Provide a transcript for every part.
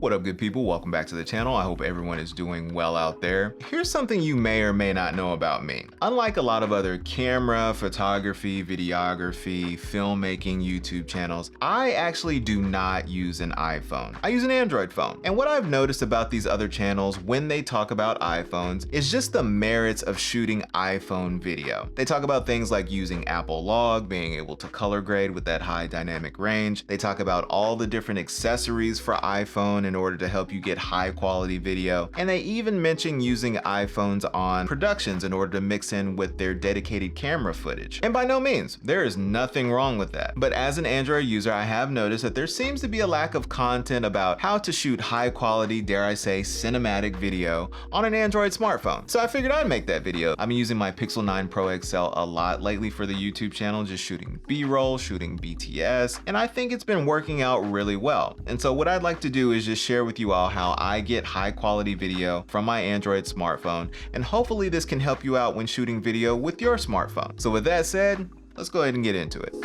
What up, good people? Welcome back to the channel. I hope everyone is doing well out there. Here's something you may or may not know about me. Unlike a lot of other camera, photography, videography, filmmaking YouTube channels, I actually do not use an iPhone. I use an Android phone. And what I've noticed about these other channels when they talk about iPhones is just the merits of shooting iPhone video. They talk about things like using Apple Log, being able to color grade with that high dynamic range. They talk about all the different accessories for iPhone in order to help you get high quality video. And they even mention using iPhones on productions in order to mix in with their dedicated camera footage. And by no means, there is nothing wrong with that. But as an Android user, I have noticed that there seems to be a lack of content about how to shoot high quality, dare I say, cinematic video on an Android smartphone. So I figured I'd make that video. I've been using my Pixel 9 Pro XL a lot lately for the YouTube channel, just shooting B-roll, shooting BTS, and I think it's been working out really well. And so what I'd like to do is just share with you all how I get high quality video from my Android smartphone, and hopefully this can help you out when shooting video with your smartphone. So with that said, let's go ahead and get into it.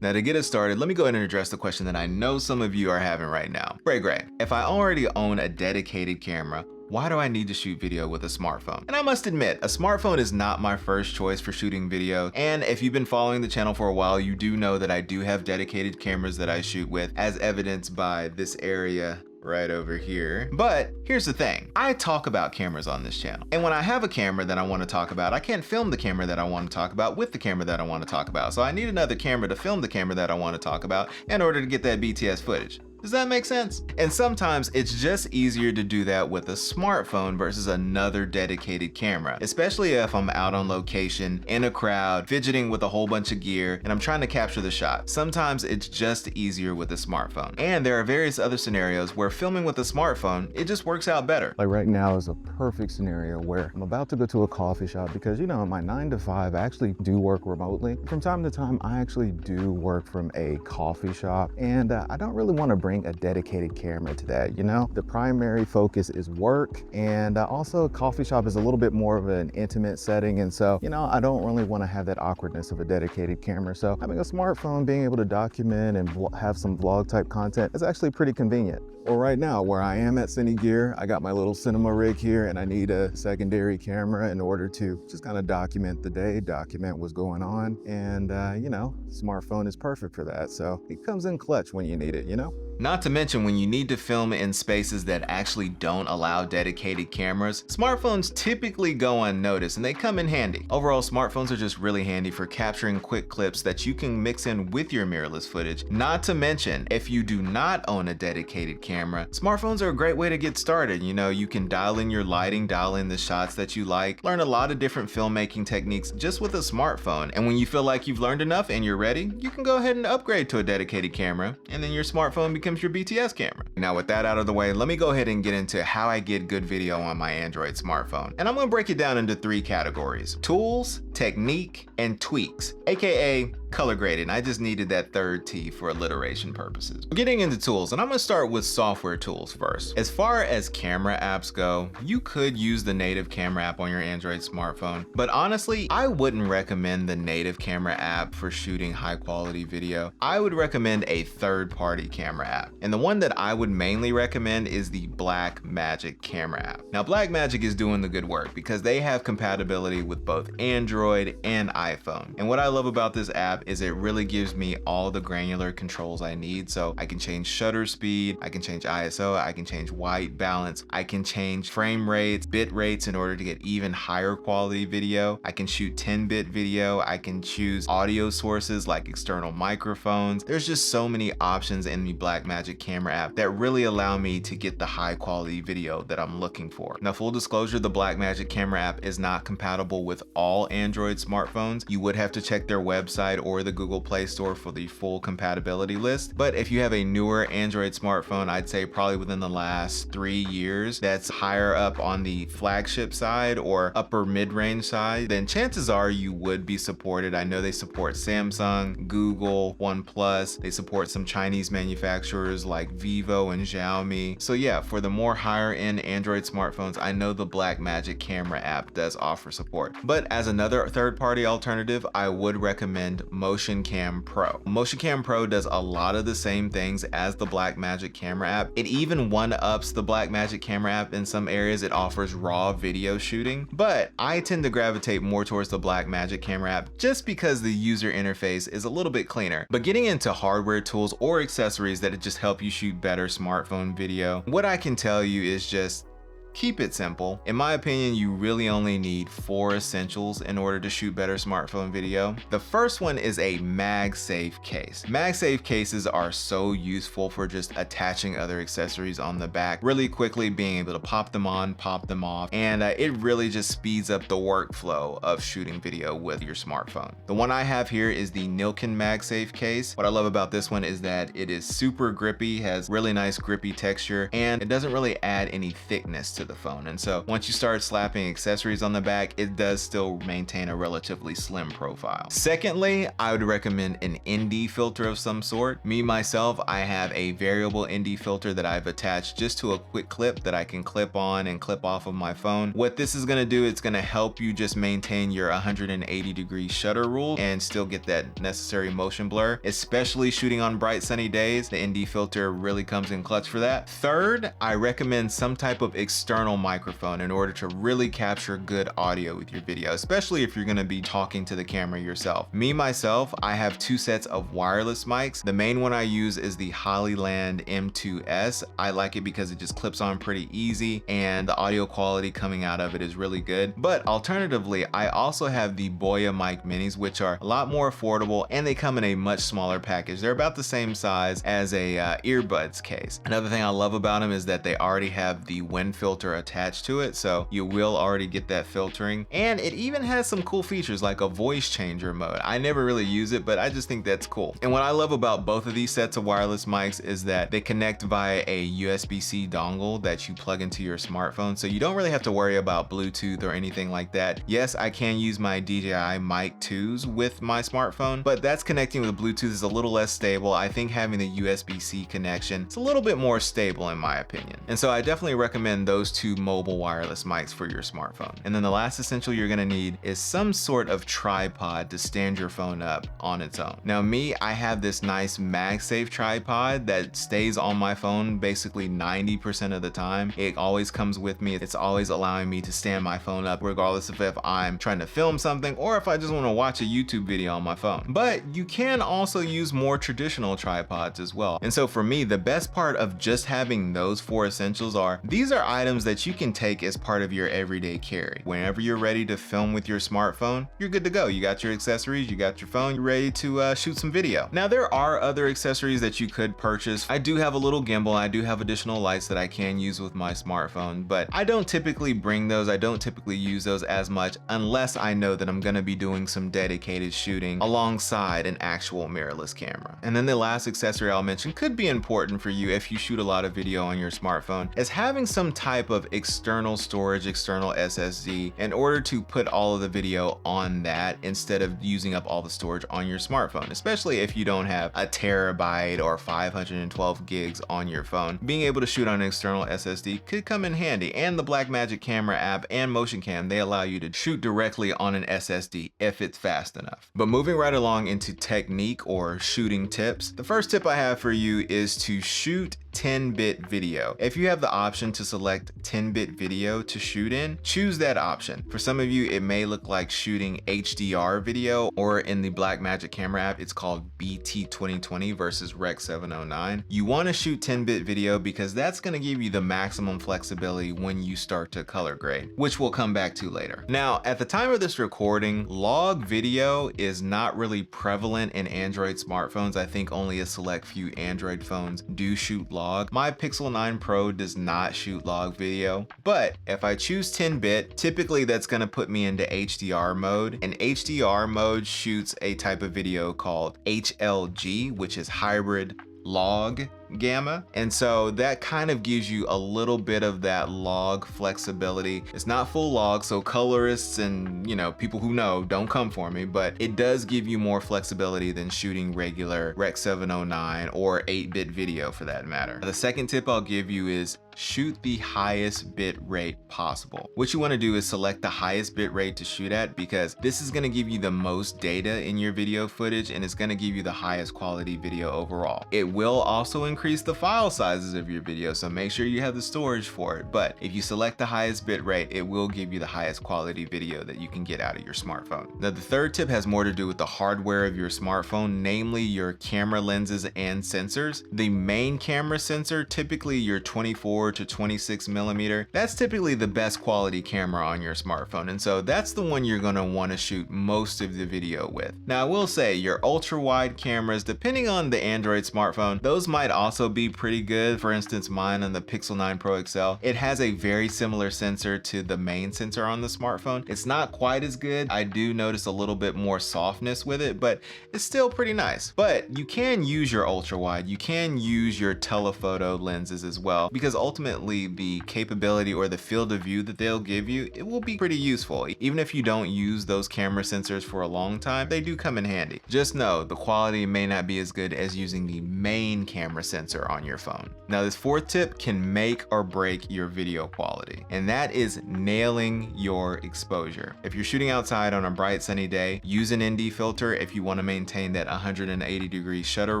Now to get us started, let me go ahead and address the question that I know some of you are having right now. Gray, if I already own a dedicated camera, why do I need to shoot video with a smartphone? And I must admit, a smartphone is not my first choice for shooting video. And if you've been following the channel for a while, you do know that I do have dedicated cameras that I shoot with, as evidenced by this area right over here. But here's the thing, I talk about cameras on this channel. And when I have a camera that I want to talk about, I can't film the camera that I want to talk about with the camera that I want to talk about. So I need another camera to film the camera that I want to talk about in order to get that BTS footage. Does that make sense? And sometimes it's just easier to do that with a smartphone versus another dedicated camera, especially if I'm out on location, in a crowd, fidgeting with a whole bunch of gear, and I'm trying to capture the shot. Sometimes it's just easier with a smartphone. And there are various other scenarios where filming with a smartphone, it just works out better. Like right now is a perfect scenario where I'm about to go to a coffee shop because, you know, my 9 to 5, I actually do work remotely. From time to time, I actually do work from a coffee shop, and I don't really want to bring a dedicated camera to that. You know, the primary focus is work, and also a coffee shop is a little bit more of an intimate setting, and so, you know, I don't really want to have that awkwardness of a dedicated camera. So having a smartphone, being able to document and have some vlog type content is actually pretty convenient. Well, right now where I am at Cine Gear, I got my little cinema rig here, and I need a secondary camera in order to just kind of document the day, document what's going on, and you know, smartphone is perfect for that. So it comes in clutch when you need it, you know? Not to mention when you need to film in spaces that actually don't allow dedicated cameras, smartphones typically go unnoticed and they come in handy. Overall, smartphones are just really handy for capturing quick clips that you can mix in with your mirrorless footage. Not to mention, if you do not own a dedicated camera, smartphones are a great way to get started. You know, you can dial in your lighting, dial in the shots that you like, learn a lot of different filmmaking techniques just with a smartphone. And when you feel like you've learned enough and you're ready, you can go ahead and upgrade to a dedicated camera, and then your smartphone becomes your BTS camera. Now with that out of the way, let me go ahead and get into how I get good video on my Android smartphone. And I'm gonna break it down into 3 categories: tools, technique, and tweaks, aka color grading. I just needed that third T for alliteration purposes. Getting into tools, and I'm gonna start with software tools first. As far as camera apps go, you could use the native camera app on your Android smartphone, but honestly, I wouldn't recommend the native camera app for shooting high quality video. I would recommend a third-party camera app. And the one that I would mainly recommend is the Blackmagic camera app. Now Blackmagic is doing the good work because they have compatibility with both Android and iPhone. And what I love about this app is it really gives me all the granular controls I need. So I can change shutter speed, I can change ISO, I can change white balance, I can change frame rates, bit rates in order to get even higher quality video. I can shoot 10-bit video, I can choose audio sources like external microphones. There's just so many options in the Blackmagic camera app that really allow me to get the high quality video that I'm looking for. Now, full disclosure, the Blackmagic camera app is not compatible with all Android smartphones. You would have to check their website or the Google Play Store for the full compatibility list. But if you have a newer Android smartphone, I'd say probably within the last 3 years, that's higher up on the flagship side or upper mid-range side, then chances are you would be supported. I know they support Samsung, Google, OnePlus. They support some Chinese manufacturers like Vivo and Xiaomi. So yeah, for the more higher end Android smartphones, I know the Blackmagic camera app does offer support. But as another third-party alternative, I would recommend Motion Cam Pro. Motion Cam Pro does a lot of the same things as the Blackmagic camera app. It even one-ups the Blackmagic camera app in some areas. It offers raw video shooting, but I tend to gravitate more towards the Blackmagic camera app just because the user interface is a little bit cleaner. But getting into hardware tools or accessories that just help you shoot better smartphone video, what I can tell you is just keep it simple. In my opinion, you really only need 4 essentials in order to shoot better smartphone video. The first one is a MagSafe case. MagSafe cases are so useful for just attaching other accessories on the back really quickly, being able to pop them on, pop them off, and it really just speeds up the workflow of shooting video with your smartphone. The one I have here is the Nilkin MagSafe case. What I love about this one is that it is super grippy, has really nice grippy texture, and it doesn't really add any thickness to the phone. And so once you start slapping accessories on the back, it does still maintain a relatively slim profile. Secondly, I would recommend an ND filter of some sort. Me, myself, I have a variable ND filter that I've attached just to a quick clip that I can clip on and clip off of my phone. What this is gonna do, it's gonna help you just maintain your 180-degree shutter rule and still get that necessary motion blur, especially shooting on bright sunny days. The ND filter really comes in clutch for that. Third, I recommend some type of external microphone in order to really capture good audio with your video, especially if you're going to be talking to the camera yourself. Me, myself, I have 2 sets of wireless mics. The main one I use is the Hollyland M2S. I like it because it just clips on pretty easy and the audio quality coming out of it is really good. But alternatively, I also have the Boya Mic Minis, which are a lot more affordable and they come in a much smaller package. They're about the same size as a earbuds case. Another thing I love about them is that they already have the wind filter attached to it, so you will already get that filtering, and it even has some cool features like a voice changer mode. I never really use it, but I just think that's cool. And what I love about both of these sets of wireless mics is that they connect via a USB-C dongle that you plug into your smartphone, so you don't really have to worry about Bluetooth or anything like that. Yes, I can use my DJI Mic 2s with my smartphone, but that's connecting with Bluetooth is a little less stable. I think having the USB-C connection is a little bit more stable in my opinion. And so I definitely recommend those 2 mobile wireless mics for your smartphone. And then the last essential you're gonna need is some sort of tripod to stand your phone up on its own. Now me, I have this nice MagSafe tripod that stays on my phone basically 90% of the time. It always comes with me. It's always allowing me to stand my phone up regardless of if I'm trying to film something or if I just wanna watch a YouTube video on my phone. But you can also use more traditional tripods as well. And so for me, the best part of just having those 4 essentials are, these are items that you can take as part of your everyday carry. Whenever you're ready to film with your smartphone, you're good to go. You got your accessories, you got your phone, you're ready to shoot some video. Now there are other accessories that you could purchase. I do have a little gimbal, I do have additional lights that I can use with my smartphone, but I don't typically bring those. I don't typically use those as much unless I know that I'm gonna be doing some dedicated shooting alongside an actual mirrorless camera. And then the last accessory I'll mention could be important for you if you shoot a lot of video on your smartphone, is having some type of external storage, external SSD, in order to put all of the video on that instead of using up all the storage on your smartphone, especially if you don't have a terabyte or 512 gigs on your phone. Being able to shoot on an external SSD could come in handy, and the Blackmagic camera app and Motion Cam, they allow you to shoot directly on an SSD if it's fast enough. But moving right along into technique or shooting tips, the first tip I have for you is to shoot 10-bit video. If you have the option to select 10-bit video to shoot in, choose that option. For some of you, it may look like shooting HDR video, or in the Blackmagic camera app, it's called BT 2020 versus Rec 709. You want to shoot 10-bit video because that's going to give you the maximum flexibility when you start to color grade, which we'll come back to later. Now, at the time of this recording, log video is not really prevalent in Android smartphones. I think only a select few Android phones do shoot log. My Pixel 9 Pro does not shoot log video, but if I choose 10-bit, typically that's going to put me into HDR mode, and HDR mode shoots a type of video called HLG, which is hybrid log gamma. And so that kind of gives you a little bit of that log flexibility. It's not full log, so colorists and, you know, people who know, don't come for me, but it does give you more flexibility than shooting regular Rec 709 or 8-bit video for that matter. The second tip I'll give you is shoot the highest bit rate possible. What you want to do is select the highest bit rate to shoot at, because this is going to give you the most data in your video footage and it's going to give you the highest quality video overall. It will also increase the file sizes of your video, so make sure you have the storage for it. But if you select the highest bit rate, it will give you the highest quality video that you can get out of your smartphone. Now, the third tip has more to do with the hardware of your smartphone, namely your camera lenses and sensors. The main camera sensor, typically your 24 to 26 millimeter, that's typically the best quality camera on your smartphone, and so that's the one you're going to want to shoot most of the video with. Now, I will say your ultra wide cameras, depending on the Android smartphone, those might also be pretty good. For instance, mine on the Pixel 9 Pro XL, it has a very similar sensor to the main sensor on the smartphone. It's not quite as good. I do notice a little bit more softness with it, but it's still pretty nice. But you can use your ultra wide, you can use your telephoto lenses as well, because ultimately the capability or the field of view that they'll give you, it will be pretty useful. Even if you don't use those camera sensors for a long time, they do come in handy. Just know the quality may not be as good as using the main camera sensor on your phone. Now, this fourth tip can make or break your video quality, and that is nailing your exposure. If you're shooting outside on a bright sunny day, use an ND filter if you want to maintain that 180-degree shutter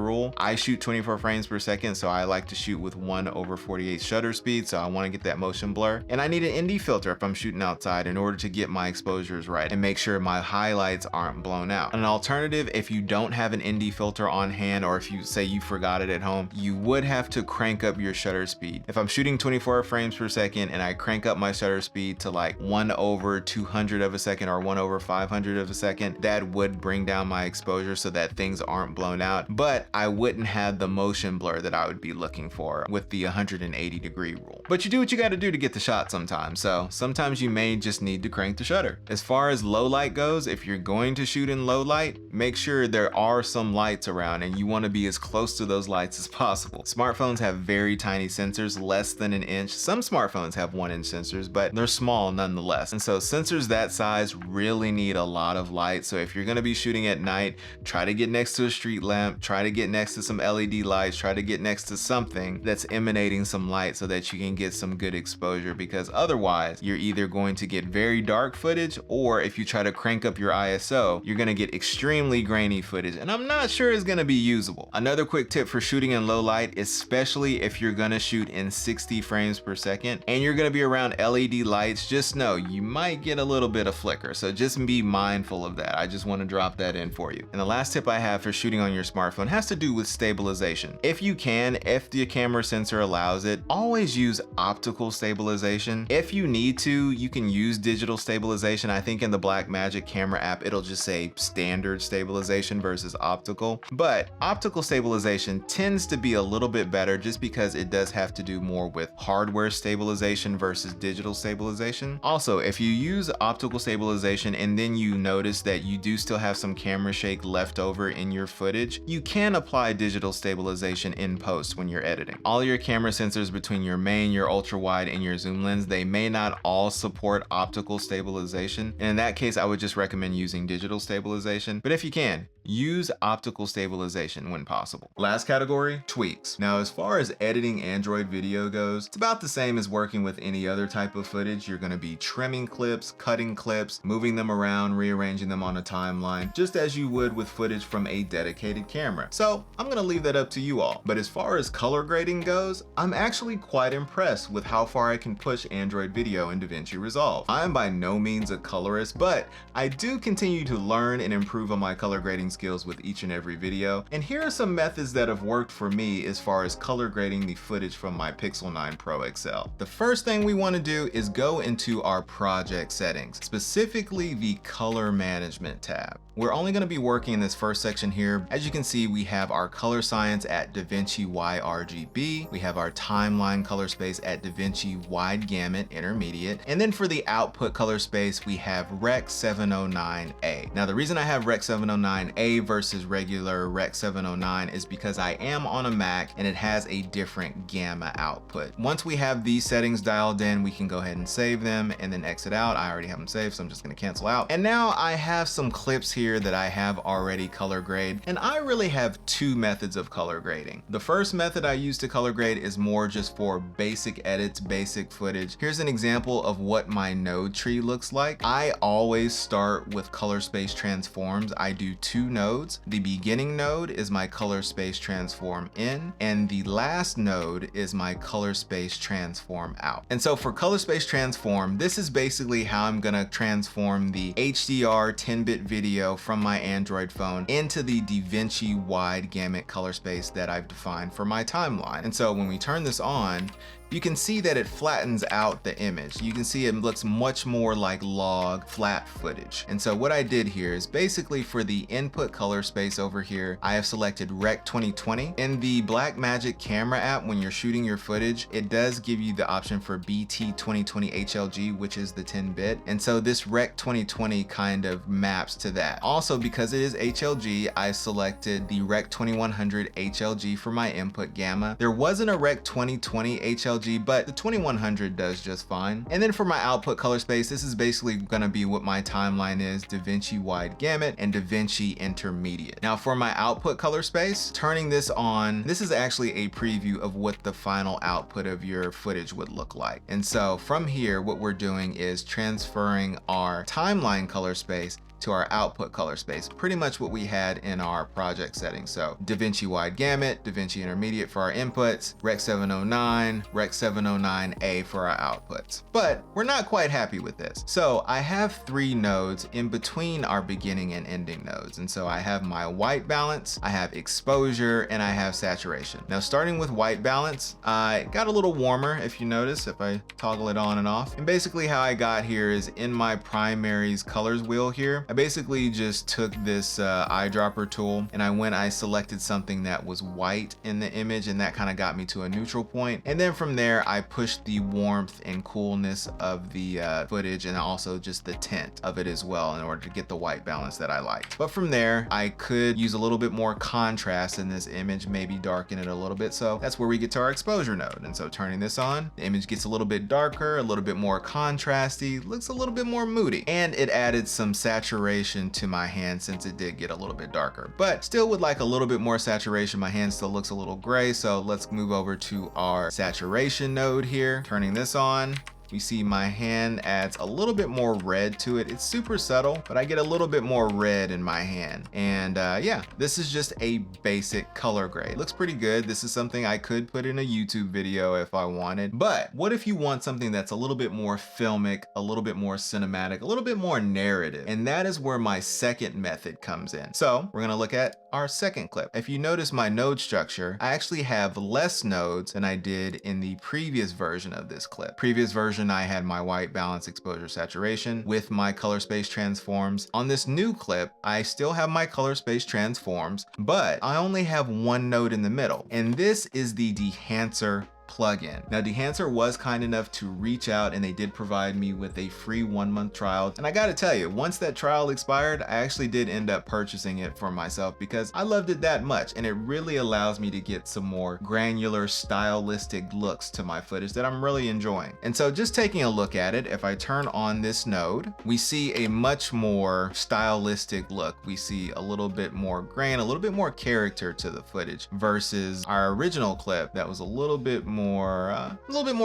rule. I shoot 24 frames per second, so I like to shoot with 1/48 shutter speed, so I want to get that motion blur. And I need an ND filter if I'm shooting outside in order to get my exposures right and make sure my highlights aren't blown out. An alternative, if you don't have an ND filter on hand, or if you say you forgot it at home, you would have to crank up your shutter speed. If I'm shooting 24 frames per second and I crank up my shutter speed to like 1/200 of a second or 1/500 of a second, that would bring down my exposure so that things aren't blown out, but I wouldn't have the motion blur that I would be looking for with the 180-degree rule. But you do what you got to do to get the shot sometimes, so sometimes you may just need to crank the shutter. As far as low light goes, if you're going to shoot in low light, make sure there are some lights around and you want to be as close to those lights as possible. Smartphones have very tiny sensors, less than an inch. Some smartphones have 1-inch sensors, but they're small nonetheless. And so sensors that size really need a lot of light. So if you're going to be shooting at night, try to get next to a street lamp, try to get next to some LED lights, try to get next to something that's emanating some light so that you can get some good exposure, because otherwise you're either going to get very dark footage, or if you try to crank up your ISO, you're going to get extremely grainy footage, and I'm not sure it's going to be usable. Another quick tip for shooting in low light, especially if you're going to shoot in 60 frames per second and you're going to be around LED lights, just know you might get a little bit of flicker, so just be mindful of that. I just want to drop that in for you. And the last tip I have for shooting on your smartphone has to do with stabilization. If you can, if the camera sensor allows it, always use optical stabilization. If you need to, you can use digital stabilization. I think in the Blackmagic camera app, it'll just say standard stabilization versus optical. But optical stabilization tends to be a little bit better just because it does have to do more with hardware stabilization versus digital stabilization. Also, if you use optical stabilization and then you notice that you do still have some camera shake left over in your footage, you can apply digital stabilization in post when you're editing. All your camera sensors between your main, your ultra wide, and your zoom lens, they may not all support optical stabilization. And in that case, I would just recommend using digital stabilization. But if you can, use optical stabilization when possible. Last category, tweaks. Now, as far as editing Android video goes, it's about the same as working with any other type of footage. You're going to be trimming clips, cutting clips, moving them around, rearranging them on a timeline, just as you would with footage from a dedicated camera. So I'm going to leave that up to you all. But as far as color grading goes, I'm actually quite impressed with how far I can push Android video in DaVinci Resolve. I am by no means a colorist, but I do continue to learn and improve on my color grading skills with each and every video. And here are some methods that have worked for me as far as color grading the footage from my Pixel 9 Pro XL. The first thing we want to do is go into our project settings, specifically the color management tab. We're only going to be working in this first section here. As you can see, we have our color science at DaVinci YRGB. We have our timeline color space at DaVinci Wide Gamut Intermediate. And then for the output color space, we have Rec 709A. Now, the reason I have Rec 709A A versus regular Rec 709 is because I am on a Mac and it has a different gamma output. Once we have these settings dialed in, we can go ahead and save them and then exit out. I already have them saved, so I'm just gonna cancel out. And now I have some clips here that I have already color grade, and I really have two methods of color grading. The first method I use to color grade is more just for basic edits, basic footage. Here's an example of what my node tree looks like. I always start with color space transforms. I do two nodes. The beginning node is my color space transform in, and the last node is my color space transform out. And so for color space transform, this is basically how I'm gonna transform the HDR 10-bit video from my Android phone into the DaVinci wide gamut color space that I've defined for my timeline. And so when we turn this on, you can see that it flattens out the image. You can see it looks much more like log flat footage. And so what I did here is basically for the input color space over here, I have selected Rec 2020. In the Blackmagic camera app, when you're shooting your footage, it does give you the option for BT 2020 HLG, which is the 10-bit. And so this Rec 2020 kind of maps to that. Also, because it is HLG, I selected the Rec 2100 HLG for my input gamma. There wasn't a Rec 2020 HLG, but the 2100 does just fine. And then for my output color space, this is basically gonna be what my timeline is: DaVinci wide gamut and DaVinci intermediate. Now for my output color space, turning this on, this is actually a preview of what the final output of your footage would look like. And so from here, what we're doing is transferring our timeline color space to our output color space, pretty much what we had in our project settings. So DaVinci wide gamut, DaVinci intermediate for our inputs, Rec 709, Rec 709A for our outputs. But we're not quite happy with this. So I have three nodes in between our beginning and ending nodes. And so I have my white balance, I have exposure, and I have saturation. Now starting with white balance, I got a little warmer, if you notice, if I toggle it on and off. And basically how I got here is in my primaries colors wheel here, I basically just took this eyedropper tool and I selected something that was white in the image, and that kind of got me to a neutral point. And then from there, I pushed the warmth and coolness of the footage and also just the tint of it as well in order to get the white balance that I liked. But from there, I could use a little bit more contrast in this image, maybe darken it a little bit. So that's where we get to our exposure node. And so turning this on, the image gets a little bit darker, a little bit more contrasty, looks a little bit more moody. And it added some saturation to my hand since it did get a little bit darker, but still would like a little bit more saturation. My hand still looks a little gray, so let's move over to our saturation node here. Turning this on, we see my hand adds a little bit more red to it. It's super subtle, but I get a little bit more red in my hand. And yeah, this is just a basic color grade. Looks pretty good. This is something I could put in a YouTube video if I wanted. But what if you want something that's a little bit more filmic, a little bit more cinematic, a little bit more narrative? And that is where my second method comes in. So we're gonna look at our second clip. If you notice my node structure, I actually have less nodes than I did in the previous version of this clip. Previous version, I had my white balance, exposure, saturation with my color space transforms. On this new clip, I still have my color space transforms, but I only have one node in the middle. And this is the Dehancer plugin. Now, Dehancer was kind enough to reach out and they did provide me with a free 1-month trial. And I gotta tell you, once that trial expired, I actually did end up purchasing it for myself because I loved it that much. And it really allows me to get some more granular, stylistic looks to my footage that I'm really enjoying. And so just taking a look at it, if I turn on this node, we see a much more stylistic look. We see a little bit more grain, a little bit more character to the footage versus our original clip that was a little bit more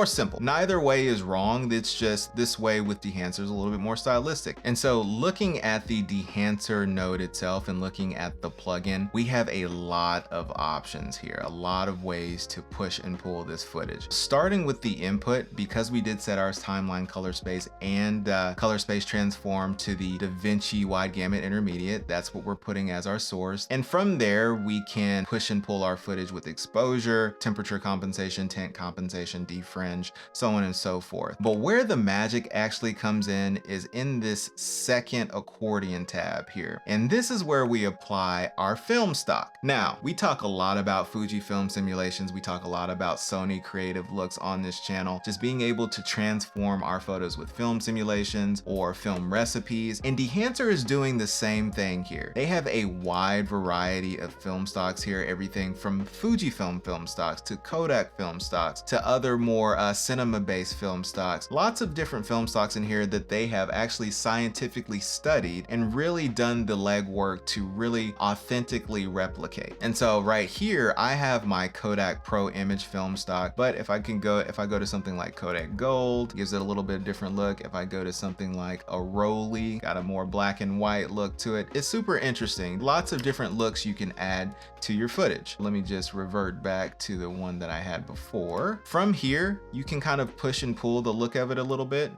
simple. Neither way is wrong. It's just this way with Dehancer is a little bit more stylistic. And so looking at the Dehancer node itself and looking at the plugin, we have a lot of options here, a lot of ways to push and pull this footage. Starting with the input, because we did set our timeline color space and color space transform to the DaVinci wide gamut intermediate, that's what we're putting as our source. And from there, we can push and pull our footage with exposure, temperature compensation, tint, compensation, defringe, so on and so forth. But where the magic actually comes in is in this second accordion tab here. And this is where we apply our film stock. Now, we talk a lot about Fujifilm simulations. We talk a lot about Sony creative looks on this channel, just being able to transform our photos with film simulations or film recipes. And Dehancer is doing the same thing here. They have a wide variety of film stocks here, everything from Fujifilm film stocks to Kodak film stocks to other more cinema-based film stocks. Lots of different film stocks in here that they have actually scientifically studied and really done the legwork to really authentically replicate. And so right here, I have my Kodak Pro image film stock, but if I go to something like Kodak Gold, gives it a little bit different look. If I go to something like a Rolly, got a more black and white look to it. It's super interesting. Lots of different looks you can add to your footage. Let me just revert back to the one that I had before. From here, you can kind of push and pull the look of it a little bit.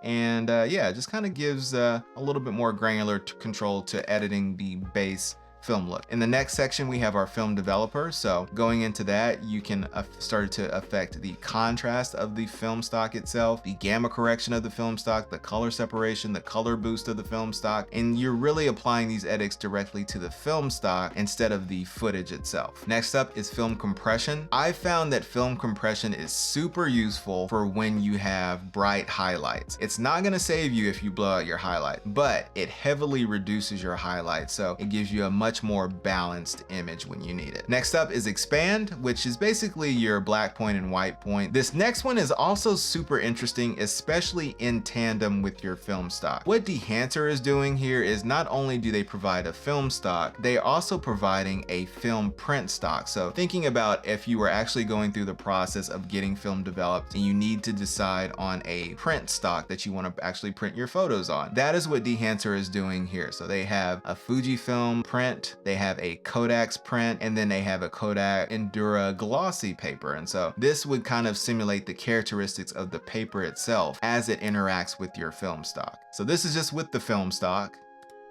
And yeah, it just kind of gives a little bit more granular control to editing the base film look. In the next section, we have our film developer. So going into that, you can start to affect the contrast of the film stock itself, the gamma correction of the film stock, the color separation, the color boost of the film stock, and you're really applying these edits directly to the film stock instead of the footage itself. Next up is film compression. I found that film compression is super useful for when you have bright highlights. It's not gonna save you if you blow out your highlight, but it heavily reduces your highlights. So it gives you a much more balanced image when you need it. Next up is expand, which is basically your black point and white point. This next one is also super interesting, especially in tandem with your film stock. What Dehancer is doing here is not only do they provide a film stock, they are also providing a film print stock. So thinking about if you were actually going through the process of getting film developed and you need to decide on a print stock that you want to actually print your photos on. That is what Dehancer is doing here. So they have a Fujifilm print, they have a Kodak's print, and then they have a Kodak Endura glossy paper. And so this would kind of simulate the characteristics of the paper itself as it interacts with your film stock. So this is just with the film stock.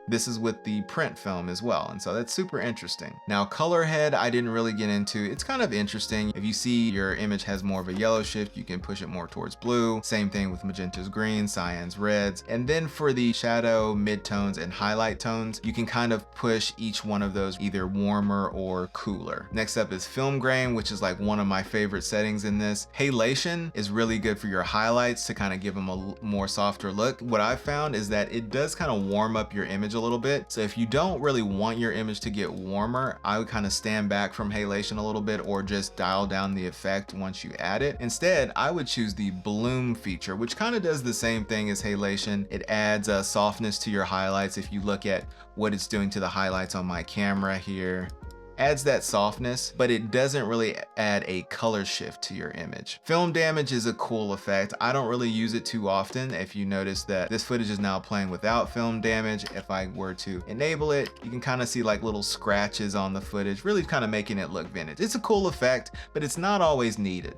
This is with the print film as well. And so that's super interesting. Now, color head, I didn't really get into. It's kind of interesting. If you see your image has more of a yellow shift, you can push it more towards blue. Same thing with magentas, greens, cyans, reds. And then for the shadow, midtones, and highlight tones, you can kind of push each one of those either warmer or cooler. Next up is film grain, which is like one of my favorite settings in this. Halation is really good for your highlights to kind of give them a more softer look. What I've found is that it does kind of warm up your image a little bit. So if you don't really want your image to get warmer, I would kind of stand back from halation a little bit or just dial down the effect once you add it. Instead, I would choose the bloom feature, which kind of does the same thing as halation. It adds a softness to your highlights. If you look at what it's doing to the highlights on my camera here, adds that softness, but it doesn't really add a color shift to your image. Film damage is a cool effect. I don't really use it too often. If you notice that this footage is now playing without film damage, if I were to enable it, you can kind of see like little scratches on the footage, really kind of making it look vintage. It's a cool effect, but it's not always needed.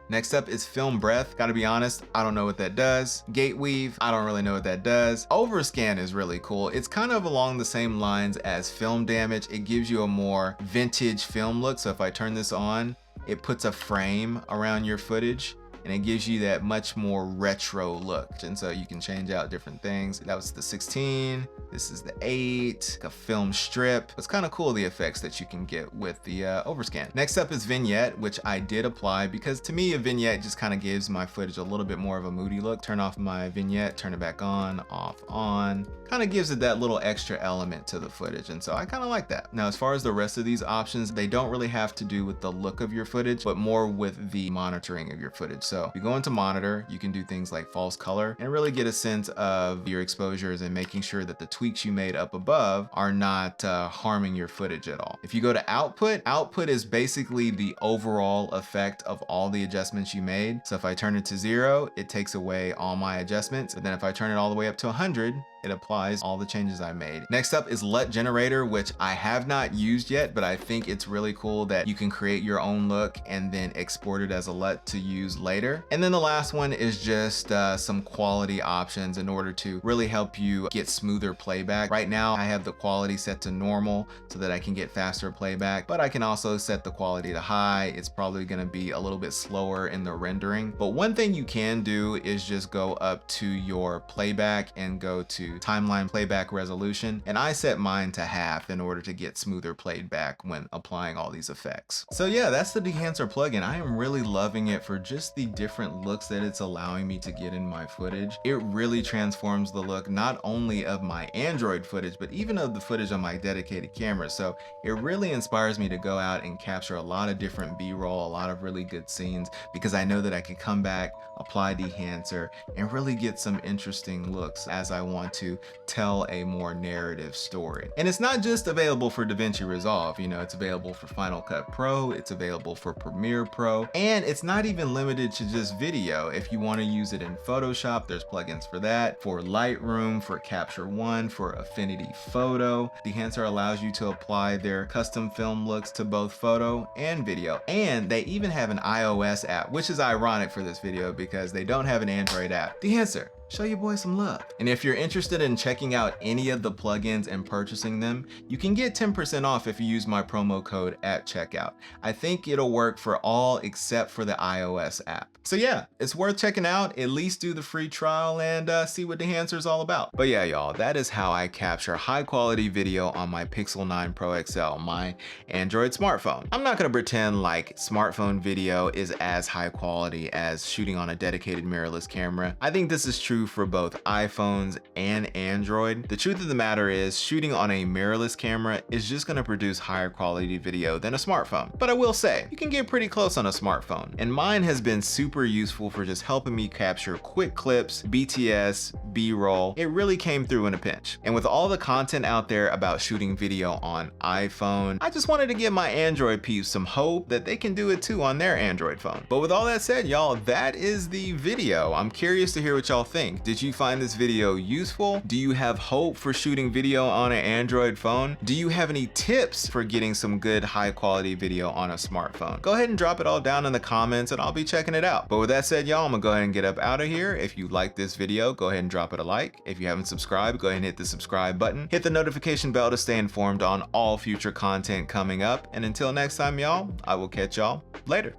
Next up is film breath. Gotta be honest, I don't know what that does. Gate weave, I don't really know what that does. Overscan is really cool. It's kind of along the same lines as film damage. It gives you a more vintage film look. So if I turn this on, it puts a frame around your footage and it gives you that much more retro look. And so you can change out different things. That was the 16, this is the 8, a film strip. It's kind of cool, the effects that you can get with the Overscan. Next up is Vignette, which I did apply because to me, a vignette just kind of gives my footage a little bit more of a moody look. Turn off my vignette, turn it back on, off, on. Kind of gives it that little extra element to the footage. And so I kind of like that. Now, as far as the rest of these options, they don't really have to do with the look of your footage, but more with the monitoring of your footage. So if you go into monitor, you can do things like false color and really get a sense of your exposures and making sure that the tweaks you made up above are not harming your footage at all. If you go to output, output is basically the overall effect of all the adjustments you made. So if I turn it to 0, it takes away all my adjustments. But then if I turn it all the way up to 100, it applies all the changes I made. Next up is LUT Generator, which I have not used yet, but I think it's really cool that you can create your own look and then export it as a LUT to use later. And then the last one is just some quality options in order to really help you get smoother playback. Right now I have the quality set to normal so that I can get faster playback, but I can also set the quality to high. It's probably going to be a little bit slower in the rendering. But one thing you can do is just go up to your playback and go to timeline playback resolution. And I set mine to half in order to get smoother playback when applying all these effects. So yeah, that's the Dehancer plugin. I am really loving it for just the different looks that it's allowing me to get in my footage. It really transforms the look not only of my Android footage, but even of the footage on my dedicated camera. So it really inspires me to go out and capture a lot of different B-roll, a lot of really good scenes, because I know that I can come back, apply Dehancer, and really get some interesting looks as I want to tell a more narrative story. And it's not just available for DaVinci Resolve, you know, it's available for Final Cut Pro, it's available for Premiere Pro, and it's not even limited to just video. If you want to use it in Photoshop, there's plugins for that, for Lightroom, for Capture One, for Affinity Photo. Dehancer allows you to apply their custom film looks to both photo and video. And they even have an iOS app, which is ironic for this video because they don't have an Android app. Dehancer, show your boy some love. And if you're interested in checking out any of the plugins and purchasing them, you can get 10% off if you use my promo code at checkout. I think it'll work for all except for the iOS app. So yeah, it's worth checking out. At least do the free trial and see what Dehancer is all about. But yeah, y'all, that is how I capture high quality video on my Pixel 9 Pro XL, my Android smartphone. I'm not gonna pretend like smartphone video is as high quality as shooting on a dedicated mirrorless camera. I think this is true for both iPhones and Android. The truth of the matter is shooting on a mirrorless camera is just gonna produce higher quality video than a smartphone. But I will say, you can get pretty close on a smartphone. And mine has been super useful for just helping me capture quick clips, BTS, B-roll. It really came through in a pinch. And with all the content out there about shooting video on iPhone, I just wanted to give my Android peeps some hope that they can do it too on their Android phone. But with all that said, y'all, that is the video. I'm curious to hear what y'all think. Did you find this video useful? Do you have hope for shooting video on an Android phone? Do you have any tips for getting some good high quality video on a smartphone? Go ahead and drop it all down in the comments and I'll be checking it out. But with that said, y'all, I'm gonna go ahead and get up out of here. If you like this video, go ahead and drop it a like. If you haven't subscribed, go ahead and hit the subscribe button. Hit the notification bell to stay informed on all future content coming up. And until next time, y'all, I will catch y'all later.